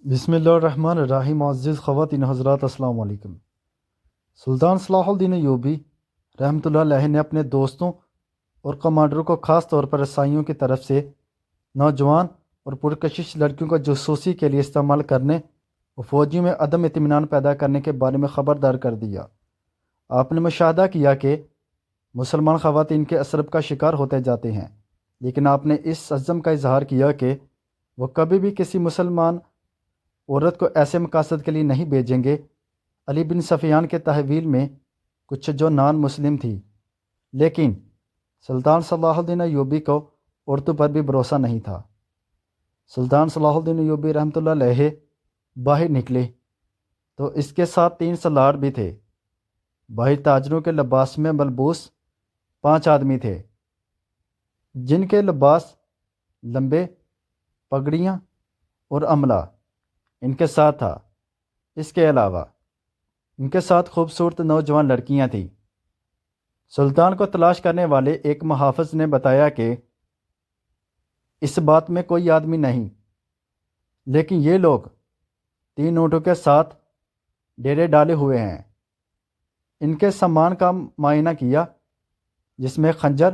بسم اللہ الرحمن الرحیم۔ معزز خواتین حضرات، السلام علیکم۔ سلطان صلاح الدین ایوبی رحمۃ اللہ علیہ نے اپنے دوستوں اور کمانڈروں کو خاص طور پر عیسائیوں کی طرف سے نوجوان اور پرکشش لڑکیوں کو جاسوسی کے لیے استعمال کرنے اور فوجیوں میں عدم اطمینان پیدا کرنے کے بارے میں خبردار کر دیا۔ آپ نے مشاہدہ کیا کہ مسلمان خواتین کے اسرب کا شکار ہوتے جاتے ہیں، لیکن آپ نے اس عزم کا اظہار کیا کہ وہ کبھی بھی کسی مسلمان عورت کو ایسے مقاصد کے لیے نہیں بھیجیں گے۔ علی بن سفیان کے تحویل میں کچھ جو نان مسلم تھی، لیکن سلطان صلاح الدین ایوبی کو عورتوں پر بھی بھروسہ نہیں تھا۔ سلطان صلاح الدین ایوبی رحمۃ اللہ علیہ باہر نکلے تو اس کے ساتھ 3 سالار بھی تھے۔ باہر تاجروں کے لباس میں ملبوس 5 آدمی تھے، جن کے لباس لمبے، پگڑیاں اور عملہ ان کے ساتھ تھا۔ اس کے علاوہ ان کے ساتھ خوبصورت نوجوان لڑکیاں تھیں۔ سلطان کو تلاش کرنے والے ایک محافظ نے بتایا کہ اس بات میں کوئی آدمی نہیں، لیکن یہ لوگ 3 اونٹوں کے ساتھ ڈیرے ڈالے ہوئے ہیں۔ ان کے سامان کا معائنہ کیا، جس میں خنجر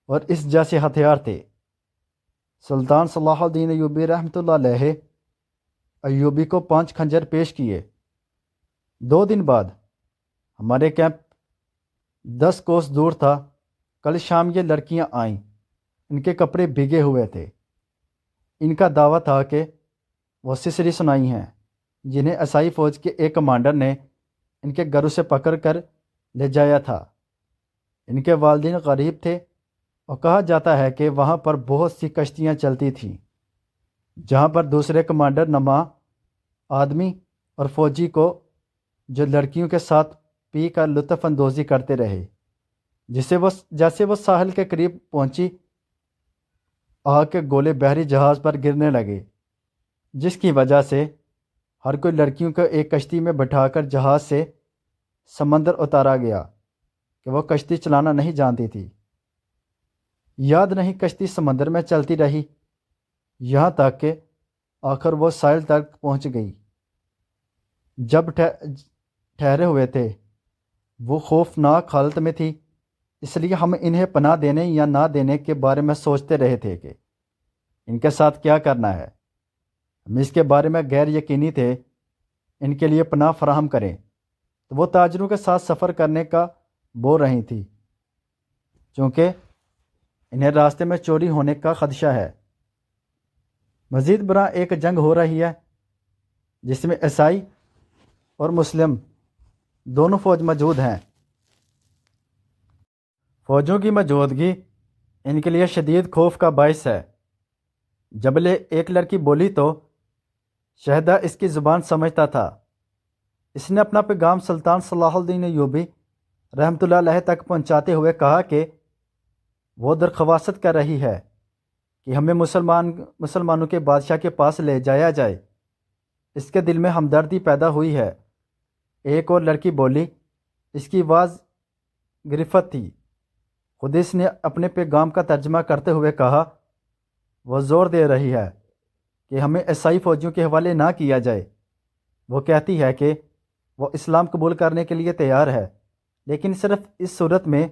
اور اس جیسے ہتھیار تھے۔ سلطان صلاح الدین ایوبی رحمۃ اللہ علیہ ایوبی کو 5 خنجر پیش کیے۔ 2 دن بعد ہمارے کیمپ 10 کوس دور تھا۔ کل شام یہ لڑکیاں آئیں۔ ان کے کپڑے بھیگے ہوئے تھے۔ ان کا دعویٰ تھا کہ وہ سسری سنائی ہیں، جنہیں عیسائی فوج کے ایک کمانڈر نے ان کے گھروں سے پکڑ کر لے جایا تھا۔ ان کے والدین غریب تھے اور کہا جاتا ہے کہ وہاں پر بہت سی کشتیاں چلتی تھیں، جہاں پر دوسرے کمانڈر نما آدمی اور فوجی کو جو لڑکیوں کے ساتھ پی کر لطف اندوزی کرتے رہے۔ جیسے وہ ساحل کے قریب پہنچی، آگ کے گولے بحری جہاز پر گرنے لگے، جس کی وجہ سے ہر کوئی لڑکیوں کو ایک کشتی میں بٹھا کر جہاز سے سمندر اتارا گیا کہ وہ کشتی چلانا نہیں جانتی تھی۔ یاد نہیں کشتی سمندر میں چلتی رہی، یہاں تک کہ آخر وہ ساحل تک پہنچ گئی۔ جب ٹھہرے ہوئے تھے، وہ خوفناک حالت میں تھی، اس لیے ہم انہیں پناہ دینے یا نہ دینے کے بارے میں سوچتے رہے تھے کہ ان کے ساتھ کیا کرنا ہے۔ ہم اس کے بارے میں غیر یقینی تھے ان کے لیے پناہ فراہم کریں، تو وہ تاجروں کے ساتھ سفر کرنے کا بول رہی تھی، چونکہ انہیں راستے میں چوری ہونے کا خدشہ ہے۔ مزید برآں ایک جنگ ہو رہی ہے جس میں عیسائی اور مسلم دونوں فوج موجود ہیں۔ فوجوں کی موجودگی ان کے لیے شدید خوف کا باعث ہے۔ جب ایک لڑکی بولی تو شہدہ اس کی زبان سمجھتا تھا۔ اس نے اپنا پیغام سلطان صلاح الدین ایوبی رحمۃ اللہ علیہ تک پہنچاتے ہوئے کہا کہ وہ درخواست کر رہی ہے کہ ہمیں مسلمانوں کے بادشاہ کے پاس لے جایا جائے۔ اس کے دل میں ہمدردی پیدا ہوئی ہے۔ ایک اور لڑکی بولی، اس کی آواز گرفت تھی۔ خود اس نے اپنے پیغام کا ترجمہ کرتے ہوئے کہا، وہ زور دے رہی ہے کہ ہمیں عیسائی فوجیوں کے حوالے نہ کیا جائے۔ وہ کہتی ہے کہ وہ اسلام قبول کرنے کے لیے تیار ہے، لیکن صرف اس صورت میں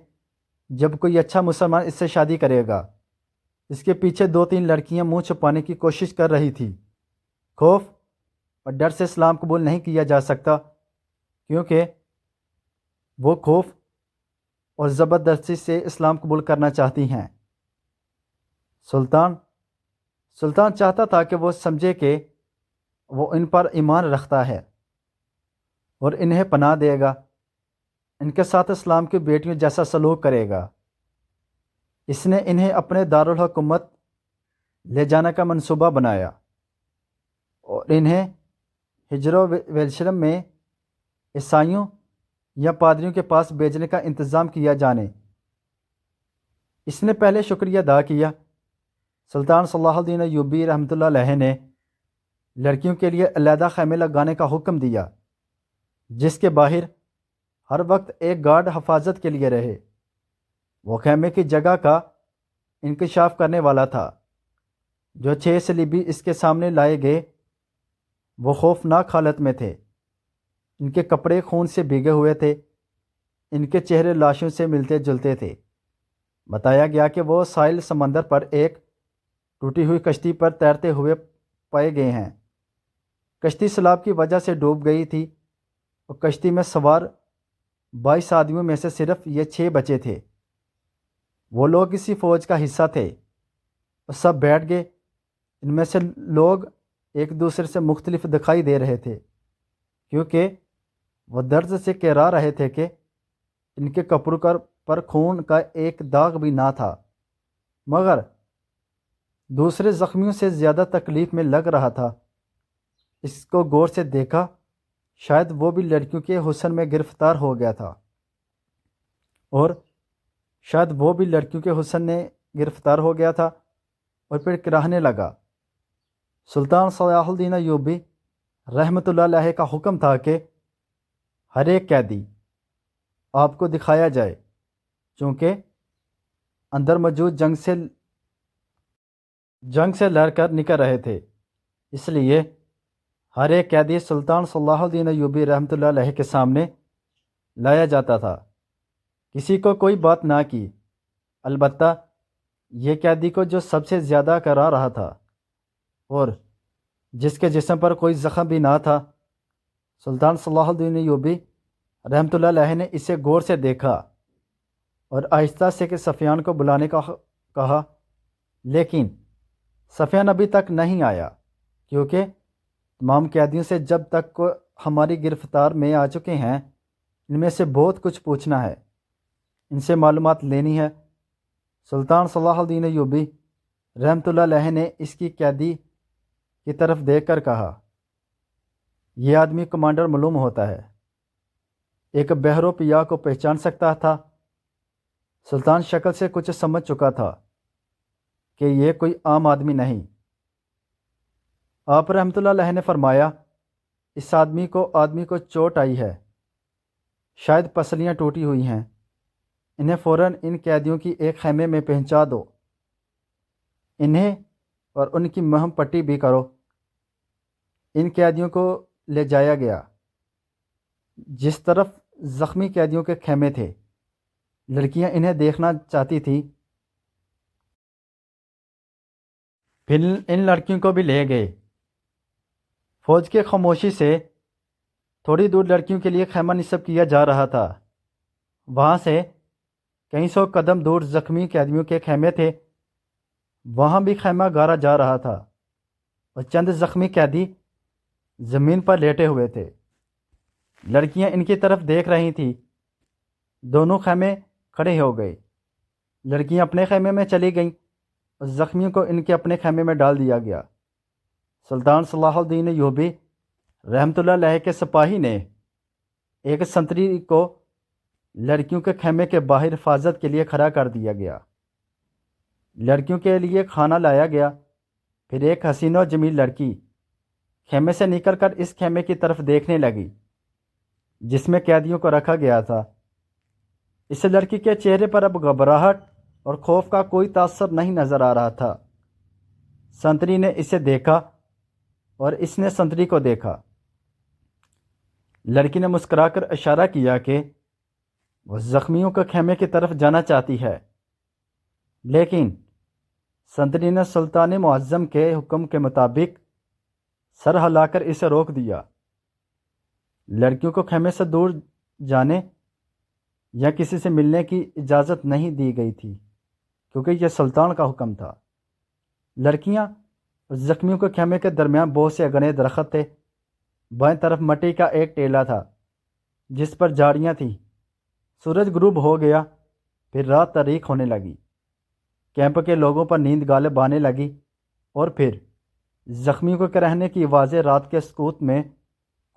جب کوئی اچھا مسلمان اس سے شادی کرے گا۔ اس کے پیچھے 2-3 لڑکیاں منہ چھپانے کی کوشش کر رہی تھی۔ خوف اور ڈر سے اسلام قبول نہیں کیا جا سکتا، کیونکہ وہ خوف اور زبردستی سے اسلام قبول کرنا چاہتی ہیں۔ سلطان چاہتا تھا کہ وہ سمجھے کہ وہ ان پر ایمان رکھتا ہے اور انہیں پناہ دے گا، ان کے ساتھ اسلام کی بیٹیوں جیسا سلوک کرے گا۔ اس نے انہیں اپنے دارالحکومت لے جانے کا منصوبہ بنایا اور انہیں ہجر و ویلشرم میں عیسائیوں یا پادریوں کے پاس بھیجنے کا انتظام کیا جانے۔ اس نے پہلے شکریہ ادا کیا۔ سلطان صلاح الدین ایوبی رحمۃ اللہ علیہ نے لڑکیوں کے لیے علیحدہ خیمے لگانے کا حکم دیا، جس کے باہر ہر وقت ایک گارڈ حفاظت کے لیے رہے۔ وہ خیمے کی جگہ کا انکشاف کرنے والا تھا۔ جو 6 صلیبی اس کے سامنے لائے گئے وہ خوفناک حالت میں تھے، ان کے کپڑے خون سے بھیگے ہوئے تھے، ان کے چہرے لاشوں سے ملتے جلتے تھے۔ بتایا گیا کہ وہ ساحل سمندر پر ایک ٹوٹی ہوئی کشتی پر تیرتے ہوئے پائے گئے ہیں۔ کشتی سیلاب کی وجہ سے ڈوب گئی تھی اور کشتی میں سوار 22 آدمیوں میں سے صرف یہ 6 بچے تھے۔ وہ لوگ کسی فوج کا حصہ تھے اور سب بیٹھ گئے۔ ان میں سے لوگ ایک دوسرے سے مختلف دکھائی دے رہے تھے، کیونکہ وہ درد سے کہرا رہے تھے کہ ان کے کپڑوں پر خون کا ایک داغ بھی نہ تھا، مگر دوسرے زخمیوں سے زیادہ تکلیف میں لگ رہا تھا۔ اس کو غور سے دیکھا، شاید وہ بھی لڑکیوں کے حسن میں گرفتار ہو گیا تھا، اور شاید وہ بھی لڑکیوں کے حسن میں گرفتار ہو گیا تھا اور پھر کراہنے لگا۔ سلطان صلاح الدین ایوبی رحمۃ اللہ علیہ کا حکم تھا کہ ہر ایک قیدی آپ کو دکھایا جائے، چونکہ اندر موجود جنگ سے لڑ کر نکل رہے تھے، اس لیے ہر ایک قیدی سلطان صلاح الدین ایوبی رحمۃ اللہ علیہ کے سامنے لایا جاتا تھا۔ کسی کو کوئی بات نہ کی، البتہ یہ قیدی کو جو سب سے زیادہ کرا رہا تھا اور جس کے جسم پر کوئی زخم بھی نہ تھا، سلطان صلاح الدین ایوبی رحمۃ اللہ علیہ نے اسے غور سے دیکھا اور آہستہ سے کہ سفیان کو بلانے کا کہا، لیکن سفیان ابھی تک نہیں آیا، کیونکہ تمام قیدیوں سے جب تک کو ہماری گرفتار میں آ چکے ہیں، ان میں سے بہت کچھ پوچھنا ہے، ان سے معلومات لینی ہے۔ سلطان صلاح الدین ایوبی رحمۃ اللہ علیہ نے اس کی قیدی کی طرف دیکھ کر کہا، یہ آدمی کمانڈر معلوم ہوتا ہے، ایک بہرو پیا کو پہچان سکتا تھا۔ سلطان شکل سے کچھ سمجھ چکا تھا کہ یہ کوئی عام آدمی نہیں۔ آپ رحمۃ اللہ علیہ نے فرمایا، اس آدمی کو چوٹ آئی ہے، شاید پسلیاں ٹوٹی ہوئی ہیں، انہیں فوراً ان قیدیوں کی ایک خیمے میں پہنچا دو، انہیں اور ان کی مہم پٹی بھی کرو۔ ان قیدیوں کو لے جایا گیا جس طرف زخمی قیدیوں کے خیمے تھے۔ لڑکیاں انہیں دیکھنا چاہتی تھی، پھر ان لڑکیوں کو بھی لے گئے۔ فوج کے خاموشی سے تھوڑی دور لڑکیوں کے لیے خیمہ نصب کیا جا رہا تھا۔ وہاں سے کئی 100 قدم دور زخمی قیدیوں کے خیمے تھے، وہاں بھی خیمہ گاڑا جا رہا تھا اور چند زخمی قیدی زمین پر لیٹے ہوئے تھے۔ لڑکیاں ان کی طرف دیکھ رہی تھیں۔ دونوں خیمے کھڑے ہو گئے، لڑکیاں اپنے خیمے میں چلی گئیں اور زخمیوں کو ان کے اپنے خیمے میں ڈال دیا گیا۔ سلطان صلاح الدین ایوبی رحمۃ اللہ علیہ کے سپاہی نے ایک سنتری کو لڑکیوں کے خیمے کے باہر حفاظت کے لیے کھڑا کر دیا گیا۔ لڑکیوں کے لیے کھانا لایا گیا، پھر ایک حسین و جمیل لڑکی خیمے سے نکل کر اس خیمے کی طرف دیکھنے لگی جس میں قیدیوں کو رکھا گیا تھا۔ اس لڑکی کے چہرے پر اب گھبراہٹ اور خوف کا کوئی تاثر نہیں نظر آ رہا تھا۔ سنتری نے اسے دیکھا اور اس نے سنتری کو دیکھا۔ لڑکی نے مسکرا کر اشارہ کیا کہ وہ زخمیوں کے خیمے کی طرف جانا چاہتی ہے، لیکن سنتری نے سلطان معظم کے حکم کے مطابق سر ہلا کر اسے روک دیا۔ لڑکیوں کو خیمے سے دور جانے یا کسی سے ملنے کی اجازت نہیں دی گئی تھی، کیونکہ یہ سلطان کا حکم تھا۔ لڑکیاں اور زخمیوں کے خیمے کے درمیان بہت سے گھنے درخت تھے۔ بائیں طرف مٹی کا ایک ٹیلا تھا جس پر جھاڑیاں تھیں۔ سورج غروب ہو گیا، پھر رات تاریک ہونے لگی۔ کیمپ کے لوگوں پر نیند غالب آنے لگی، اور پھر زخمیوں کے رہنے کی آوازیں رات کے سکوت میں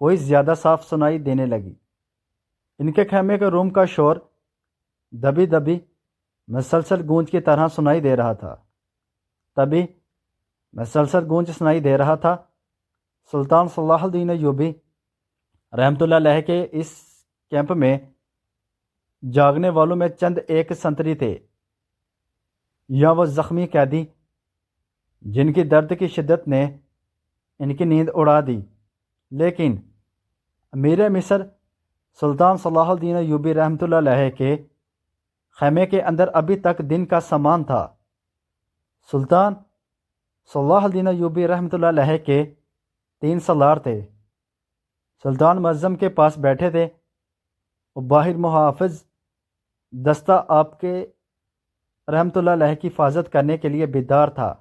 کوئی زیادہ صاف سنائی دینے لگی۔ ان کے خیمے کے روم کا شور دبی دبی مسلسل گونج کی طرح سنائی دے رہا تھا۔ تبھی مسلسل گونج سنائی دے رہا تھا۔ سلطان صلاح الدین ایوبی رحمۃ اللہ علیہ کے اس کیمپ میں جاگنے والوں میں چند ایک سنتری تھے، یا وہ زخمی قیدی جن کی درد کی شدت نے ان کی نیند اڑا دی۔ لیکن امیر مصر سلطان صلاح الدین ایوبی رحمۃ اللہ علیہ کے خیمے کے اندر ابھی تک دن کا سامان تھا۔ سلطان صلاح الدین ایوبی رحمۃ اللہ علیہ کے 3 سالار تھے۔ سلطان معظم کے پاس بیٹھے تھے اور باہر محافظ دستہ آپ کے رحمۃ اللہ علیہ کی حفاظت کرنے کے لیے بیدار تھا۔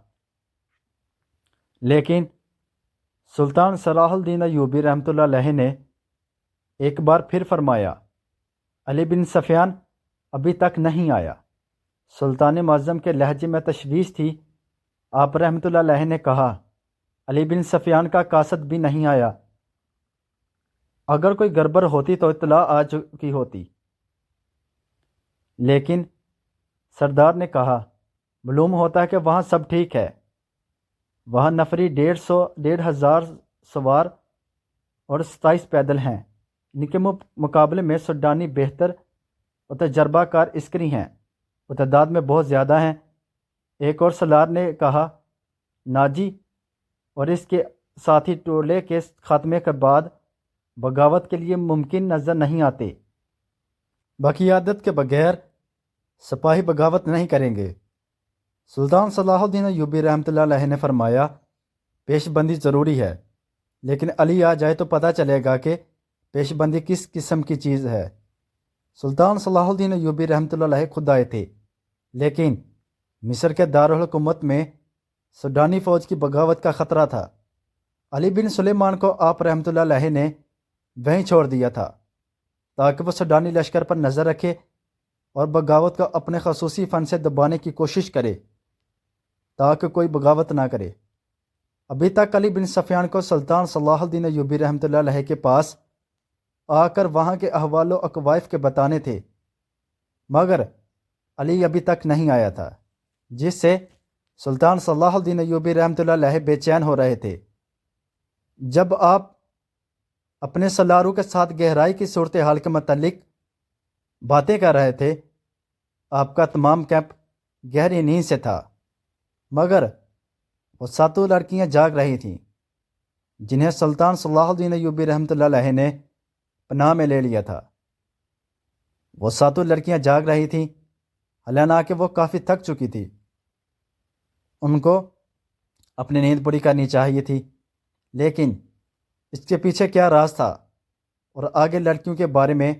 لیکن سلطان صلاح الدین ایوبی رحمۃ اللہ علیہ نے ایک بار پھر فرمایا، علی بن سفیان ابھی تک نہیں آیا۔ سلطان معظم کے لہجے میں تشویش تھی۔ آپ رحمۃ اللہ علیہ نے کہا، علی بن سفیان کا قاصد بھی نہیں آیا، اگر کوئی گڑبڑ ہوتی تو اطلاع آ چکی ہوتی۔ لیکن سردار نے کہا، معلوم ہوتا ہے کہ وہاں سب ٹھیک ہے۔ وہاں نفری 1,500 سوار اور 27 پیدل ہیں۔ ان کے مقابلے میں سڈانی بہتر اور تجربہ کار عسکری ہیں، وہ تعداد میں بہت زیادہ ہیں۔ ایک اور سالار نے کہا، ناجی اور اس کے ساتھی ٹولے کے خاتمے کے بعد بغاوت کے لیے ممکن نظر نہیں آتے۔ باقیادت کے بغیر سپاہی بغاوت نہیں کریں گے۔ سلطان صلاح الدین ایوبی رحمۃ اللہ علیہ نے فرمایا، پیش بندی ضروری ہے، لیکن علی آ جائے تو پتہ چلے گا کہ پیش بندی کس قسم کی چیز ہے۔ سلطان صلاح الدین ایوبی رحمۃ اللہ علیہ خود آئے تھے، لیکن مصر کے دارالحکومت میں سڈانی فوج کی بغاوت کا خطرہ تھا۔ علی بن سلیمان کو آپ رحمۃ اللہ علیہ نے وہیں چھوڑ دیا تھا تاکہ وہ سڈانی لشکر پر نظر رکھے اور بغاوت کو اپنے خصوصی فن سے دبانے کی کوشش کرے تاکہ کوئی بغاوت نہ کرے۔ ابھی تک علی بن سفیان کو سلطان صلاح الدین ایوبی رحمۃ اللہ علیہ کے پاس آ کر وہاں کے احوال و اقوائف کے بتانے تھے، مگر علی ابھی تک نہیں آیا تھا، جس سے سلطان صلاح الدین ایوبی رحمۃ اللہ علیہ بے چین ہو رہے تھے۔ جب آپ اپنے سلاروں کے ساتھ گہرائی کی صورتحال کے متعلق باتیں کر رہے تھے، آپ کا تمام کیمپ گہری نیند سے تھا، مگر وہ 7 لڑکیاں جاگ رہی تھیں جنہیں سلطان صلاح الدین ایوبی رحمۃ اللہ علیہ نے پناہ میں لے لیا تھا۔ وہ 7 لڑکیاں جاگ رہی تھیں، حالانکہ وہ کافی تھک چکی تھی۔ ان کو اپنی نیند پوری کرنی چاہیے تھی، لیکن اس کے پیچھے کیا راز تھا اور آگے لڑکیوں کے بارے میں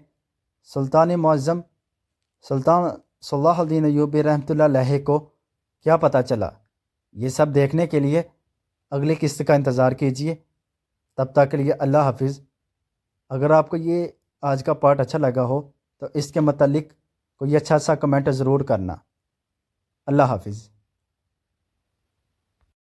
سلطان معظم سلطان صلاح الدین ایوبی رحمۃ اللہ علیہ کو کیا پتہ چلا؟ یہ سب دیکھنے کے لیے اگلی قسط کا انتظار کیجیے۔ تب تک کے لیے اللہ حافظ۔ اگر آپ کو یہ آج کا پارٹ اچھا لگا ہو تو اس کے متعلق کوئی اچھا سا کمنٹ ضرور کرنا۔ اللہ حافظ۔